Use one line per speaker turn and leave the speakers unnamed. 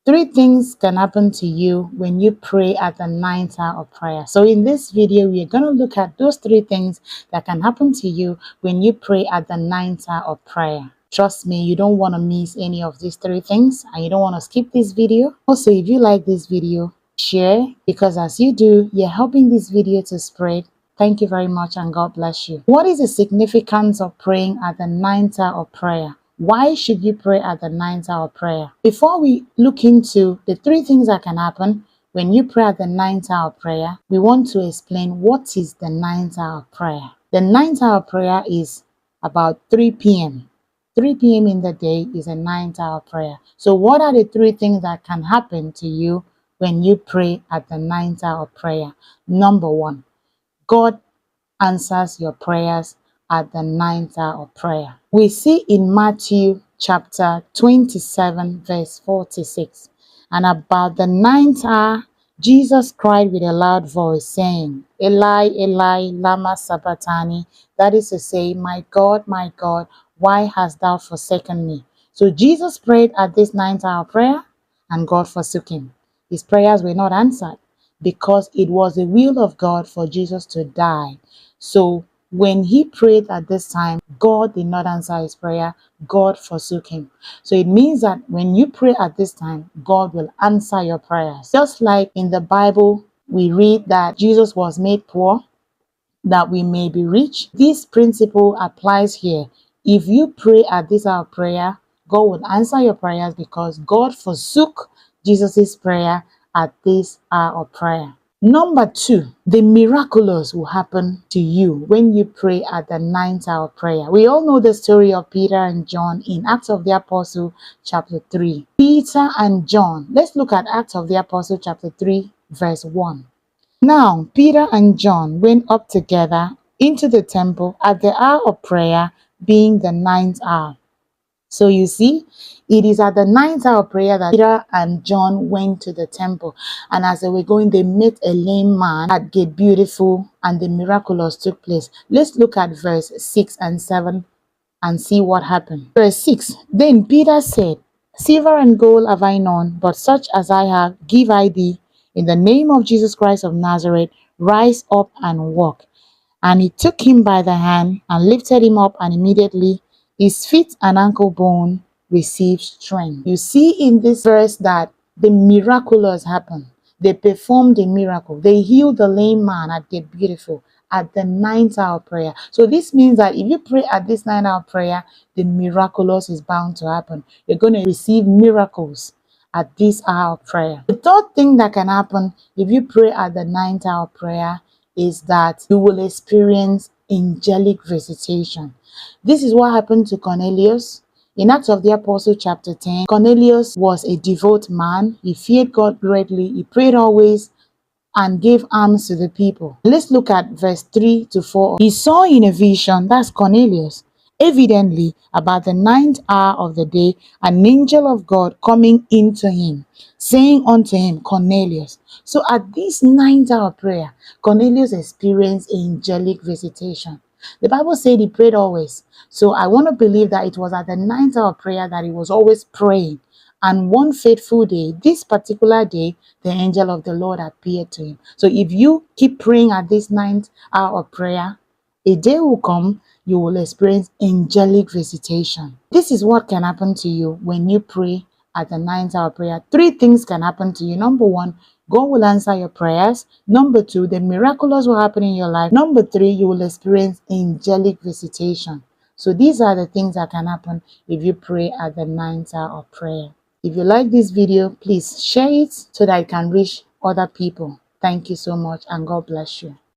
Three things can happen to you when you pray at the ninth hour of prayer. So in this video, we are going to look at those three things that can happen to you when you pray at the ninth hour of prayer. Trust me, you don't want to miss any of these three things, and you don't want to skip this video. Also, if you like this video, share, because as you do, you're helping this video to spread. Thank you very much, and God bless you. What is the significance of praying at the ninth hour of prayer? Why should you pray at the ninth hour of prayer? Before we look into the three things that can happen when you pray at the ninth hour of prayer, we want to explain what is the ninth hour of prayer. The ninth hour of prayer is about 3 p.m. 3 p.m. in the day is a ninth hour of prayer. So what are the three things that can happen to you when you pray at the ninth hour of prayer? Number one, God answers your prayers at the ninth hour of prayer. We see in Matthew chapter 27 verse 46, and about the ninth hour Jesus cried with a loud voice, saying, Eli, Eli, lama sabachthani. That is to say, my God, why hast thou forsaken me? So Jesus prayed at this ninth hour of prayer, and God forsook him. His prayers were not answered because it was the will of God for Jesus to die. So when he prayed at this time, God did not answer his prayer. God forsook him. So it means that when you pray at this time, God will answer your prayers. Just like in the Bible, we read that Jesus was made poor that we may be rich. This principle applies here. If you pray at this hour of prayer, God will answer your prayers because God forsook Jesus' prayer at this hour of prayer. Number two, the miraculous will happen to you when you pray at the ninth hour of prayer. We all know the story of Peter and John in Acts of the Apostle chapter 3. Peter and John. Let's look at Acts of the Apostle chapter 3 verse 1. Now Peter and John went up together into the temple at the hour of prayer, being the ninth hour. So you see, it is at the ninth hour of prayer that Peter and John went to the temple. And as they were going, they met a lame man at Gate Beautiful, and the miraculous took place. Let's look at verse 6 and 7 and see what happened. Verse 6, Then Peter said, Silver and gold have I none, but such as I have give I thee. In the name of Jesus Christ of Nazareth, rise up and walk. And he took him by the hand and lifted him up, and immediately his feet and ankle bone received strength. You see in this verse that the miraculous happened. They performed a miracle. They healed the lame man at Gate Beautiful at the ninth hour of prayer. So this means that if you pray at this ninth hour of prayer, the miraculous is bound to happen. You're going to receive miracles at this hour of prayer. The third thing that can happen if you pray at the ninth hour of prayer is that you will experience angelic visitation. This is what happened to Cornelius. In Acts of the Apostle chapter 10, Cornelius was a devout man. He feared God greatly. He prayed always and gave alms to the people. Let's look at verse 3 to 4. He saw in a vision, that's Cornelius, evidently about the ninth hour of the day, an angel of God coming into him, saying unto him, Cornelius. So at this ninth hour of prayer, Cornelius experienced angelic visitation. The Bible said he prayed always. So I want to believe that it was at the ninth hour of prayer that he was always praying. And one fateful day, this particular day, the angel of the Lord appeared to him. So if you keep praying at this ninth hour of prayer, a day will come, you will experience angelic visitation. This is what can happen to you when you pray at the ninth hour of prayer. Three things can happen to you. Number one, God will answer your prayers. Number two, the miraculous will happen in your life. Number three, you will experience angelic visitation. So these are the things that can happen if you pray at the ninth hour of prayer. If you like this video, please share it so that it can reach other people. Thank you so much, and God bless you.